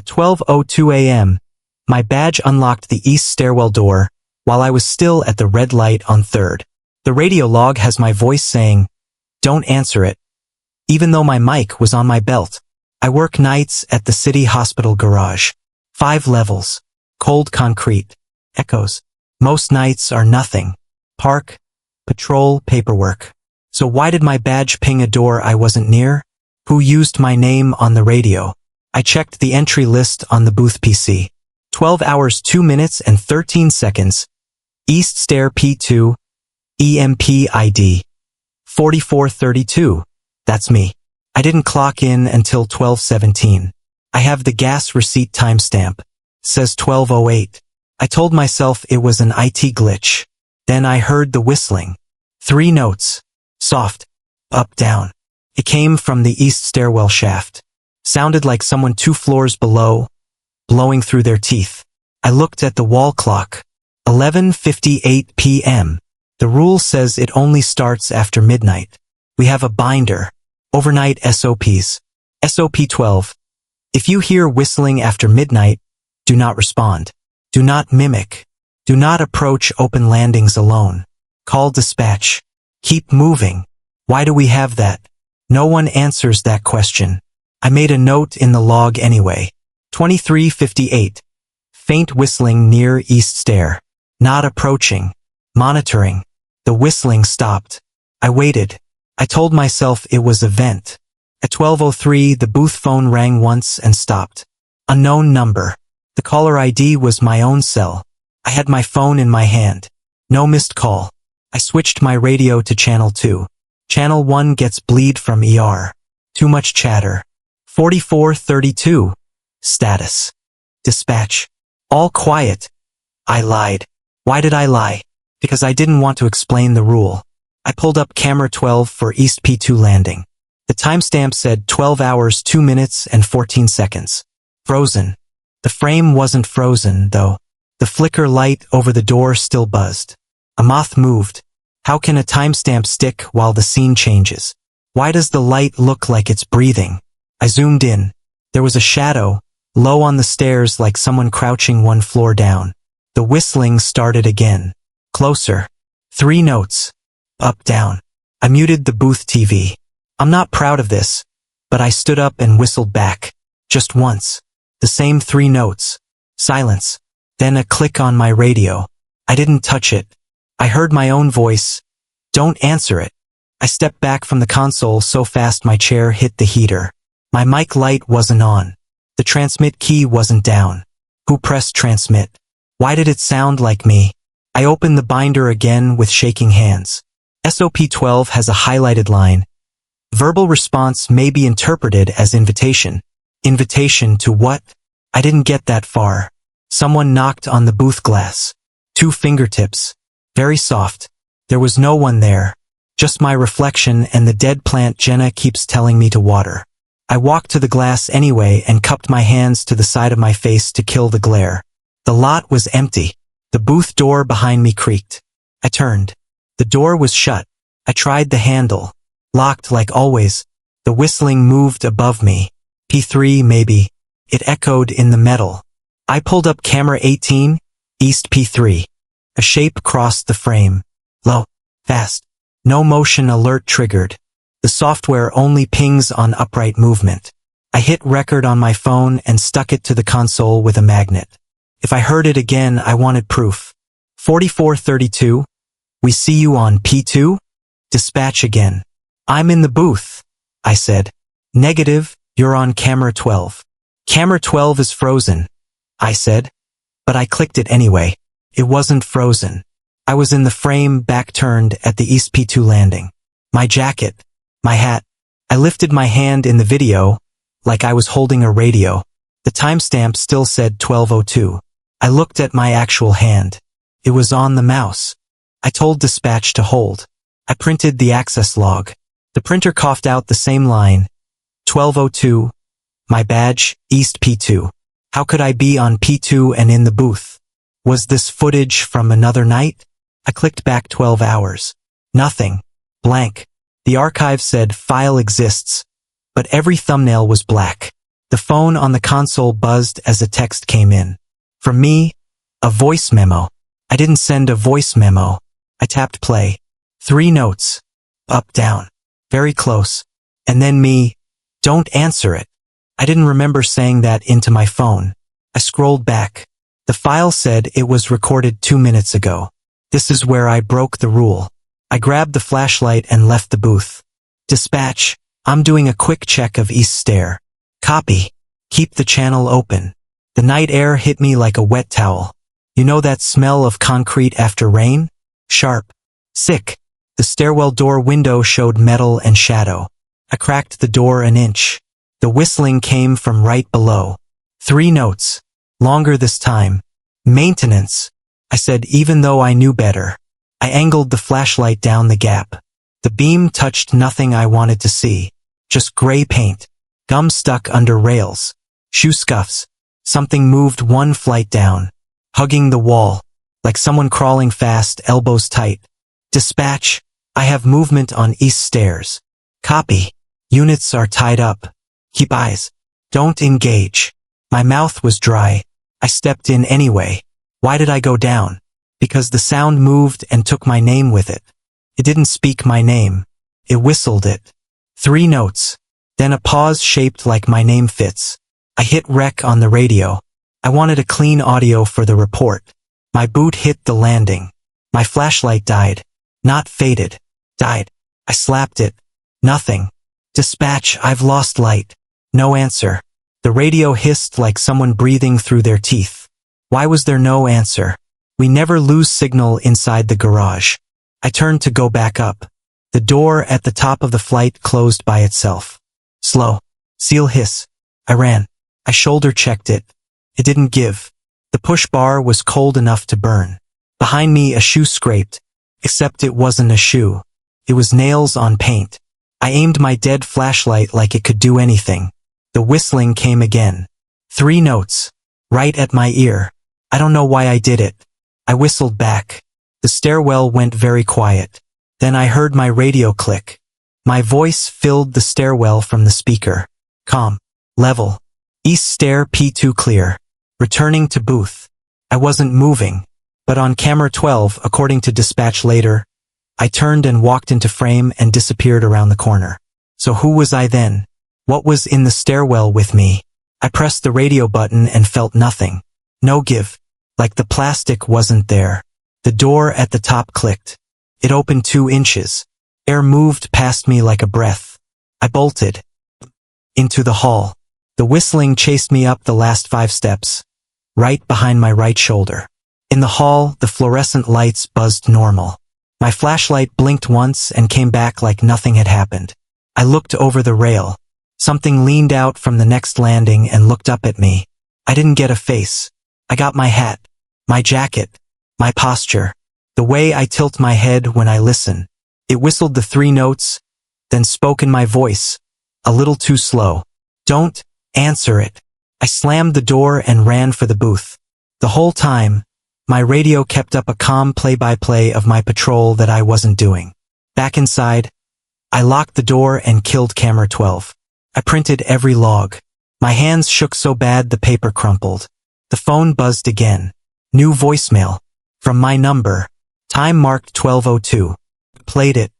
At 12:02 a.m., my badge unlocked the east stairwell door while I was still at the red light on 3rd. The radio log has my voice saying, "Don't answer it," even though my mic was on my belt. I work nights at the city hospital garage. 5 levels. Cold concrete. Echoes. Most nights are nothing. Park. Patrol. Paperwork. So why did my badge ping a door I wasn't near? Who used my name on the radio? I checked the entry list on the booth PC. 12 hours 2 minutes and 13 seconds. East Stair P2. EMP ID. 4432. That's me. I didn't clock in until 12:17. I have the gas receipt timestamp. Says 12:08. I told myself it was an IT glitch. Then I heard the whistling. 3 notes. Soft. Up, down. It came from the east stairwell shaft. Sounded like someone 2 floors below, blowing through their teeth. I looked at the wall clock. 11:58 p.m. The rule says it only starts after midnight. We have a binder. Overnight SOPs. SOP 12. If you hear whistling after midnight, do not respond. Do not mimic. Do not approach open landings alone. Call dispatch. Keep moving. Why do we have that? No one answers that question. I made a note in the log anyway. 23:58. Faint whistling near east stair. Not approaching. Monitoring. The whistling stopped. I waited. I told myself it was a vent. At 12:03, the booth phone rang once and stopped. Unknown number. The caller ID was my own cell. I had my phone in my hand. No missed call. I switched my radio to channel 2. Channel 1 gets bleed from ER. Too much chatter. 4432. Status. Dispatch. All quiet. I lied. Why did I lie? Because I didn't want to explain the rule. I pulled up camera 12 for East P2 landing. The timestamp said 12 hours 2 minutes and 14 seconds. Frozen. The frame wasn't frozen, though. The flicker light over the door still buzzed. A moth moved. How can a timestamp stick while the scene changes? Why does the light look like it's breathing? I zoomed in. There was a shadow, low on the stairs like someone crouching 1 floor down. The whistling started again. Closer. 3 notes. Up, down. I muted the booth TV. I'm not proud of this, but I stood up and whistled back. Just once. The same 3 notes. Silence. Then a click on my radio. I didn't touch it. I heard my own voice. Don't answer it. I stepped back from the console so fast my chair hit the heater. My mic light wasn't on. The transmit key wasn't down. Who pressed transmit? Why did it sound like me? I opened the binder again with shaking hands. SOP 12 has a highlighted line. Verbal response may be interpreted as invitation. Invitation to what? I didn't get that far. Someone knocked on the booth glass. 2 fingertips. Very soft. There was no one there. Just my reflection and the dead plant Jenna keeps telling me to water. I walked to the glass anyway and cupped my hands to the side of my face to kill the glare. The lot was empty. The booth door behind me creaked. I turned. The door was shut. I tried the handle. Locked like always. The whistling moved above me. P3 maybe. It echoed in the metal. I pulled up camera 18, East P3. A shape crossed the frame. Low. Fast. No motion alert triggered. The software only pings on upright movement. I hit record on my phone and stuck it to the console with a magnet. If I heard it again, I wanted proof. 4432. We see you on P2? Dispatch again. I'm in the booth, I said. Negative, you're on camera 12. Camera 12 is frozen, I said. But I clicked it anyway. It wasn't frozen. I was in the frame, back turned at the East P2 landing. My jacket. My hat. I lifted my hand in the video, like I was holding a radio. The timestamp still said 12:02. I looked at my actual hand. It was on the mouse. I told dispatch to hold. I printed the access log. The printer coughed out the same line. 12:02. My badge, East P2. How could I be on P2 and in the booth? Was this footage from another night? I clicked back 12 hours. Nothing. Blank. The archive said file exists, but every thumbnail was black. The phone on the console buzzed as a text came in. From me, a voice memo. I didn't send a voice memo. I tapped play. 3 notes. Up, down. Very close. And then me, don't answer it. I didn't remember saying that into my phone. I scrolled back. The file said it was recorded 2 minutes ago. This is where I broke the rule. I grabbed the flashlight and left the booth. Dispatch, I'm doing a quick check of East Stair. Copy. Keep the channel open. The night air hit me like a wet towel. You know that smell of concrete after rain? Sharp. Sick. The stairwell door window showed metal and shadow. I cracked the door an inch. The whistling came from right below. 3 notes. Longer this time. Maintenance. I said even though I knew better. I angled the flashlight down the gap. The beam touched nothing I wanted to see. Just gray paint. Gum stuck under rails. Shoe scuffs. Something moved 1 flight down. Hugging the wall. Like someone crawling fast, elbows tight. Dispatch, I have movement on East Stairs. Copy. Units are tied up. Keep eyes. Don't engage. My mouth was dry. I stepped in anyway. Why did I go down? Because the sound moved and took my name with it. It didn't speak my name. It whistled it. 3 notes. Then a pause shaped like my name fits. I hit rec on the radio. I wanted a clean audio for the report. My boot hit the landing. My flashlight died. Not faded. Died. I slapped it. Nothing. Dispatch, I've lost light. No answer. The radio hissed like someone breathing through their teeth. Why was there no answer? We never lose signal inside the garage. I turned to go back up. The door at the top of the flight closed by itself. Slow. Seal hiss. I ran. I shoulder checked it. It didn't give. The push bar was cold enough to burn. Behind me a shoe scraped. Except it wasn't a shoe. It was nails on paint. I aimed my dead flashlight like it could do anything. The whistling came again. 3 notes. Right at my ear. I don't know why I did it. I whistled back. The stairwell went very quiet. Then I heard my radio click. My voice filled the stairwell from the speaker. Calm. Level. East Stair P2 clear. Returning to booth. I wasn't moving. But on camera 12, according to dispatch later, I turned and walked into frame and disappeared around the corner. So who was I then? What was in the stairwell with me? I pressed the radio button and felt nothing. No give. Like the plastic wasn't there. The door at the top clicked. It opened 2 inches. Air moved past me like a breath. I bolted. Into the hall. The whistling chased me up the last 5 steps. Right behind my right shoulder. In the hall, the fluorescent lights buzzed normal. My flashlight blinked once and came back like nothing had happened. I looked over the rail. Something leaned out from the next landing and looked up at me. I didn't get a face. I got my hat, my jacket, my posture, the way I tilt my head when I listen. It whistled the 3 notes, then spoke in my voice, a little too slow. Don't answer it. I slammed the door and ran for the booth. The whole time, my radio kept up a calm play-by-play of my patrol that I wasn't doing. Back inside, I locked the door and killed camera 12. I printed every log. My hands shook so bad the paper crumpled. The phone buzzed again. New voicemail. From my number. Time marked 12:02. Played it.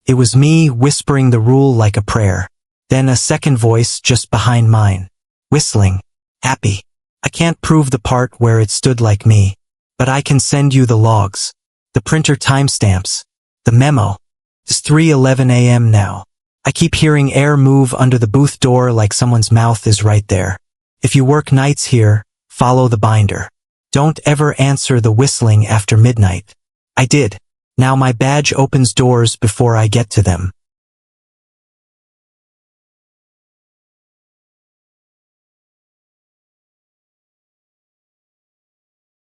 It was me whispering the rule like a prayer. Then a second voice just behind mine. Whistling. Happy. I can't prove the part where it stood like me. But I can send you the logs. The printer timestamps. The memo. It's 3:11 a.m. now. I keep hearing air move under the booth door like someone's mouth is right there. If you work nights here, follow the binder. Don't ever answer the whistling after midnight. I did. Now my badge opens doors before I get to them.